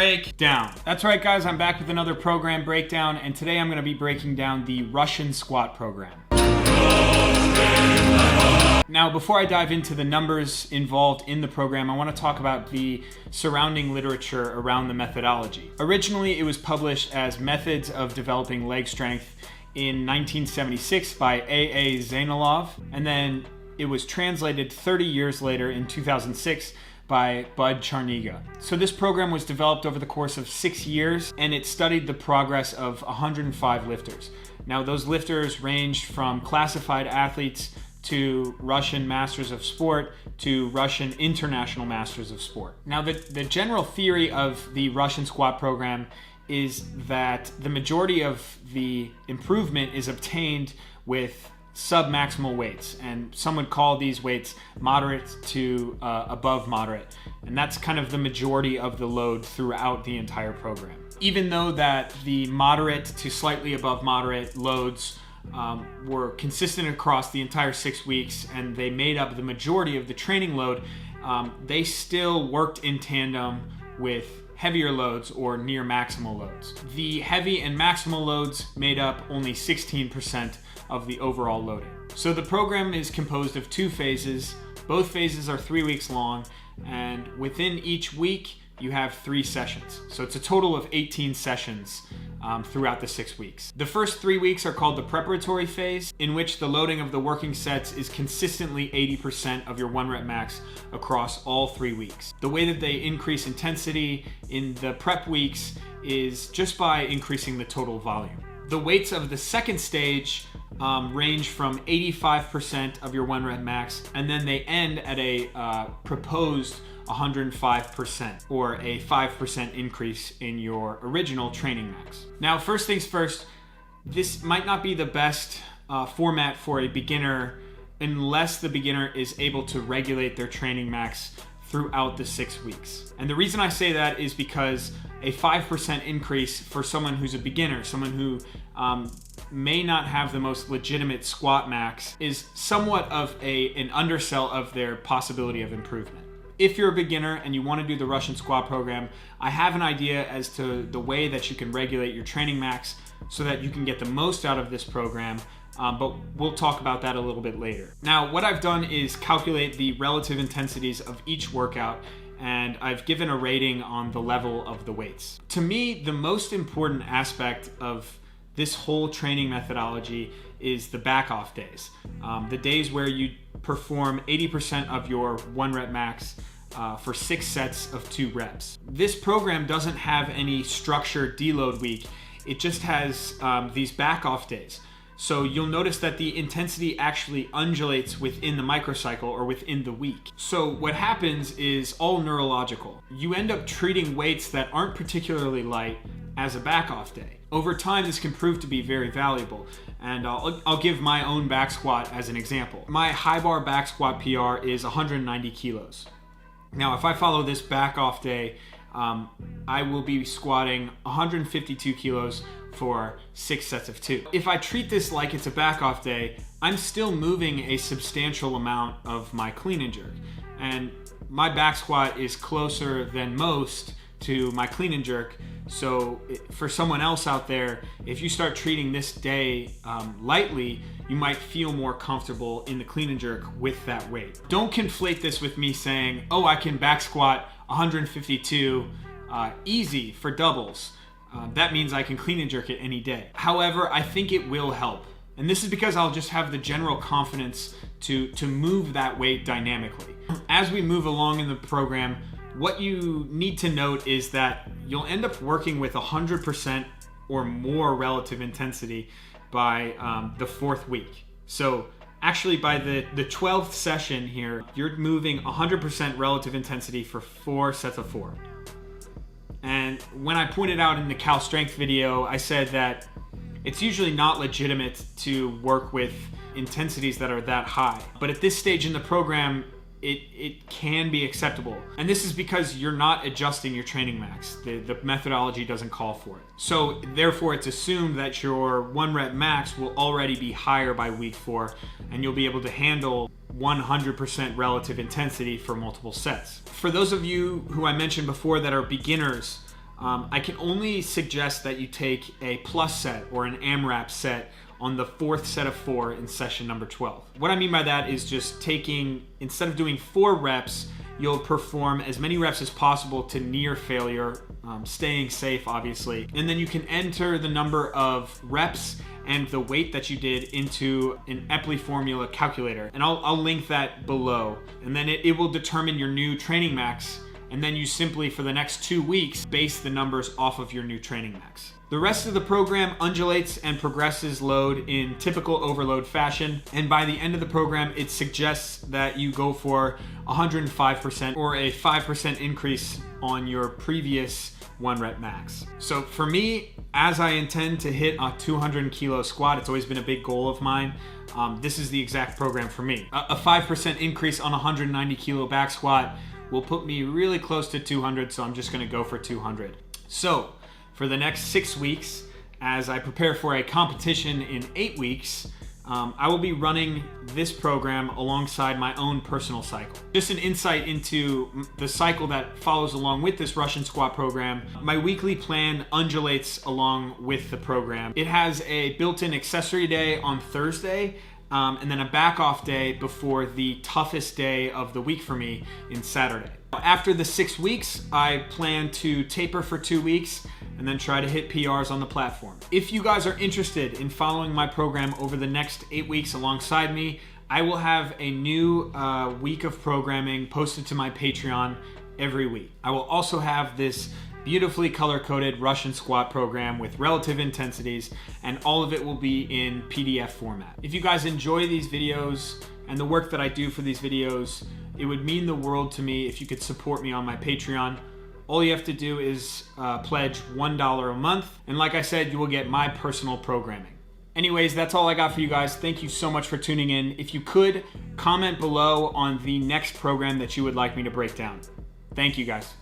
breakdown. That's right, guys, I'm back with another program breakdown, and today I'm going to be breaking down the Russian squat program. Now, before I dive into the numbers involved in the program, I want to talk about the surrounding literature around the methodology. Originally, it was published as Methods of Developing Leg Strength in 1976 by A.A. Zainalov, and then it was translated 30 years later in 2006 by Bud Charniga. So this program was developed over the course of 6 years, and it studied the progress of 105 lifters. Now, those lifters ranged from classified athletes to Russian Masters of Sport to Russian International Masters of Sport. Now, the general theory of the Russian squat program is that the majority of the improvement is obtained with sub-maximal weights, and some would call these weights moderate to above moderate, and that's kind of the majority of the load throughout the entire program. Even though that the moderate to slightly above moderate loads were consistent across the entire 6 weeks, and they made up the majority of the training load, they still worked in tandem with heavier loads or near maximal loads. The heavy and maximal loads made up only 16% of the overall loading. So the program is composed of 2 phases. Both phases are 3 weeks long, and within each week you have 3 sessions. So it's a total of 18 sessions throughout the 6 weeks. The first 3 weeks are called the preparatory phase, in which the loading of the working sets is consistently 80% of your 1 rep max across all 3 weeks. The way that they increase intensity in the prep weeks is just by increasing the total volume. The weights of the second stage range from 85% of your 1 rep max, and then they end at a proposed 105%, or a 5% increase in your original training max. Now, first things first, this might not be the best format for a beginner unless the beginner is able to regulate their training max throughout the 6 weeks. And the reason I say that is because a 5% increase for someone who's a beginner, someone who may not have the most legitimate squat max, is somewhat of an undersell of their possibility of improvement. If you're a beginner and you want to do the Russian squat program, I have an idea as to the way that you can regulate your training max so that you can get the most out of this program, but we'll talk about that a little bit later. Now, what I've done is calculate the relative intensities of each workout, and I've given a rating on the level of the weights. To me, the most important aspect of this whole training methodology is the back off days. The days where you perform 80% of your 1 rep max for 6 sets of 2 reps. This program doesn't have any structured deload week. It just has these back off days. So you'll notice that the intensity actually undulates within the microcycle or within the week. So what happens is all neurological. You end up treating weights that aren't particularly light as a back off day. Over time, this can prove to be very valuable, and I'll give my own back squat as an example. My high bar back squat PR is 190 kilos. Now, if I follow this back off day, I will be squatting 152 kilos for 6 sets of 2. If I treat this like it's a back off day, I'm still moving a substantial amount of my clean and jerk, and my back squat is closer than most to my clean and jerk. So for someone else out there, if you start treating this day lightly, you might feel more comfortable in the clean and jerk with that weight. Don't conflate this with me saying, oh, I can back squat 152 easy for doubles. That means I can clean and jerk it any day. However, I think it will help. And this is because I'll just have the general confidence to move that weight dynamically. As we move along in the program, what you need to note is that you'll end up working with 100% or more relative intensity by the 4th week. So actually by the 12th session here, you're moving 100% relative intensity for 4 sets of 4. And when I pointed out in the Cal Strength video, I said that it's usually not legitimate to work with intensities that are that high. But at this stage in the program, it can be acceptable. And this is because you're not adjusting your training max. The methodology doesn't call for it. So therefore, it's assumed that your 1 rep max will already be higher by week 4, and you'll be able to handle 100% relative intensity for multiple sets. For those of you who I mentioned before that are beginners, I can only suggest that you take a plus set or an AMRAP set on the 4th set of 4 in session number 12. What I mean by that is just taking, instead of doing 4 reps, you'll perform as many reps as possible to near failure, staying safe obviously, and then you can enter the number of reps and the weight that you did into an Epley formula calculator, and I'll link that below, and then it will determine your new training max, and then you simply, for the next 2 weeks, base the numbers off of your new training max. The rest of the program undulates and progresses load in typical overload fashion, and by the end of the program, it suggests that you go for 105% or a 5% increase on your previous 1 rep max. So for me, as I intend to hit a 200 kilo squat, it's always been a big goal of mine. This is the exact program for me. A 5% increase on a 190 kilo back squat will put me really close to 200, so I'm just gonna go for 200. So for the next 6 weeks, as I prepare for a competition in 8 weeks, I will be running this program alongside my own personal cycle. Just an insight into the cycle that follows along with this Russian squat program. My weekly plan undulates along with the program. It has a built-in accessory day on Thursday, and then a back off day before the toughest day of the week for me in Saturday. After the 6 weeks, I plan to taper for 2 weeks and then try to hit PRs on the platform. If you guys are interested in following my program over the next 8 weeks alongside me, I will have a new week of programming posted to my Patreon every week. I will also have this beautifully color-coded Russian squat program with relative intensities, and all of it will be in PDF format. If you guys enjoy these videos and the work that I do for these videos, it would mean the world to me if you could support me on my Patreon. All you have to do is pledge $1 a month, and like I said, you will get my personal programming. Anyways, that's all I got for you guys. Thank you so much for tuning in. If you could, comment below on the next program that you would like me to break down. Thank you guys.